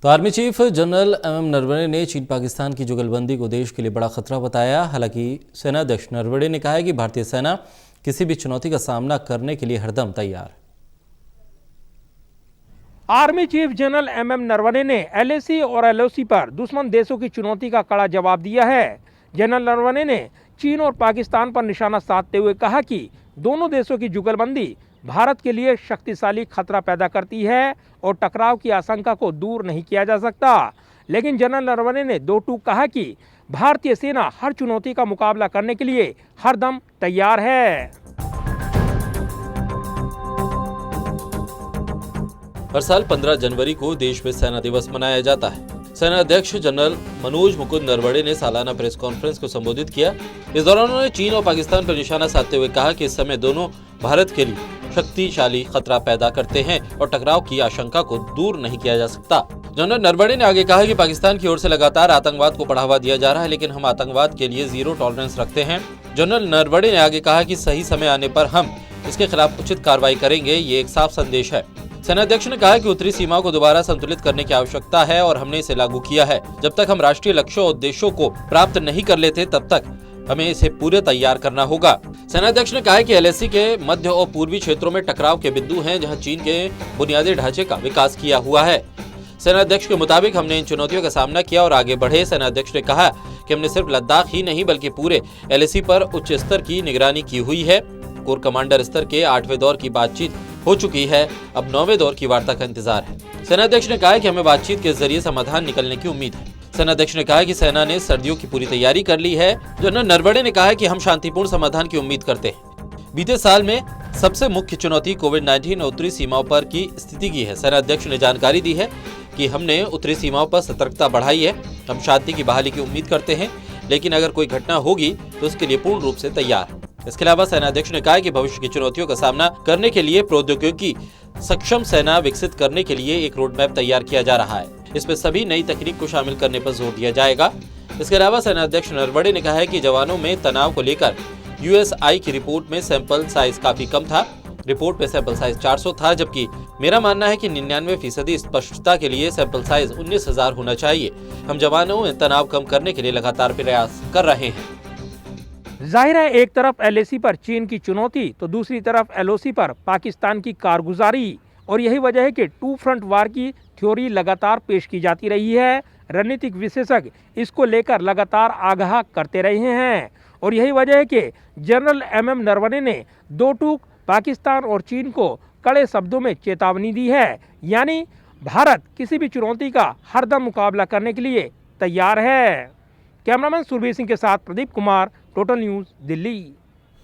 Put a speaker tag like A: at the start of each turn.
A: तो army chief general MM Naravane ने चीन पाकिस्तान की जुगलबंदी को देश के लिए बड़ा खतरा बताया। हालांकि सेनाध्यक्ष नरवणे ने कहा है कि भारतीय सेना किसी भी चुनौती का सामना करने के लिए हरदम तैयार।
B: Army chief general MM Naravane ने एलएसी और एलओसी पर दुश्मन देशों की चुनौती का कड़ा जवाब दिया है। जनरल नरवणे ने चीन और पाकिस्तान पर निशाना साधते हुए कहा कि दोनों देशों की जुगलबंदी भारत के लिए शक्तिशाली खतरा पैदा करती है और टकराव की आशंका को दूर नहीं किया जा सकता। लेकिन जनरल नरवणे ने दो टूक कहा कि भारतीय सेना हर चुनौती का मुकाबला करने के लिए हरदम तैयार है।
A: हर साल 15 जनवरी को देश में सेना दिवस मनाया जाता है। सेना अध्यक्ष जनरल मनोज मुकुंद नरवणे ने सालाना प्रेस कॉन्फ्रेंस को संबोधित किया। इस दौरान उन्होंने चीन और पाकिस्तान पर निशाना साधते हुए कहा कि इस समय दोनों भारत के लिए शक्तिशाली खतरा पैदा करते हैं और टकराव की आशंका को दूर नहीं किया जा सकता। जनरल नरवणे ने आगे कहा कि पाकिस्तान की ओर से लगातार आतंकवाद को बढ़ावा दिया जा रहा है, लेकिन हम आतंकवाद के लिए जीरो टॉलरेंस रखते हैं। जनरल नरवणे ने आगे कहा कि सही समय आने पर हम इसके खिलाफ उचित कार्रवाई करेंगे। ये एक साफ संदेश है। सेनाध्यक्ष ने कहा कि उत्तरी सीमाओं को दोबारा संतुलित करने की आवश्यकता है और हमने इसे लागू किया है। जब तक हम राष्ट्रीय लक्ष्यों और उद्देश्यों को प्राप्त नहीं कर लेते तब तक हमें इसे पूरे तैयार करना होगा। सेनाध्यक्ष ने कहा कि एलएसी के मध्य और पूर्वी क्षेत्रों में टकराव के बिंदु हैं, जहां चीन के बुनियादी ढांचे का विकास किया हुआ है। सेनाध्यक्ष के मुताबिक हमने इन चुनौतियों का सामना किया और आगे बढ़े। सेनाध्यक्ष ने कहा कि हमने सिर्फ लद्दाख ही नहीं बल्कि पूरे एलएसी पर उच्च स्तर की निगरानी की हुई है। कोर कमांडर स्तर के 8वें दौर की बातचीत हो चुकी है, अब 9वें दौर की वार्ता का इंतजार है। सेनाध्यक्ष ने कहा कि हमें बातचीत के जरिए समाधान निकलने की उम्मीद है। सेनाध्यक्ष ने कहा कि सेना ने सर्दियों की पूरी तैयारी कर ली है। जनरल नरवणे ने कहा कि हम शांतिपूर्ण समाधान की उम्मीद करते हैं। बीते साल में सबसे मुख्य चुनौती कोविड-19 और उत्तरी सीमाओं पर की स्थिति की है। सेनाध्यक्ष ने जानकारी दी है कि हमने उत्तरी सीमाओं पर सतर्कता बढ़ाई है। हम शांति की बहाली की उम्मीद करते हैं, लेकिन अगर कोई घटना होगी तो उसके लिए पूर्ण रूप से तैयार है। इसके अलावा सेनाध्यक्ष ने कहा कि भविष्य की चुनौतियों का सामना करने के लिए प्रौद्योगिकी सक्षम सेना विकसित करने के लिए एक रोड मैप तैयार किया जा रहा है। इसमें सभी नई तकनीक को शामिल करने पर जोर दिया जाएगा। इसके अलावा सेनाध्यक्ष नरवणे ने कहा है कि जवानों में तनाव को लेकर यूएसआई की रिपोर्ट में सैंपल साइज काफी कम था। रिपोर्ट में सैंपल साइज 400 था, जबकि मेरा मानना है कि 99% स्पष्टता के लिए सैंपल साइज 19,000 होना चाहिए। हम जवानों में तनाव कम करने के लिए लगातार प्रयास कर रहे हैं।
B: जाहिर है, एक तरफ एलएसी पर चीन की चुनौती तो दूसरी तरफ एलओसी पर पाकिस्तान की कारगुजारी, और यही वजह है कि टू फ्रंट वार की थ्योरी लगातार पेश की जाती रही है। रणनीतिक विशेषज्ञ इसको लेकर लगातार आगाह करते रहे हैं और यही वजह है कि जनरल एमएम नरवणे ने दो टूक पाकिस्तान और चीन को कड़े शब्दों में चेतावनी दी है, यानी भारत किसी भी चुनौती का हरदम मुकाबला करने के लिए तैयार है। कैमरामैन सुरभीर सिंह के साथ प्रदीप कुमार, टोटल न्यूज़, दिल्ली।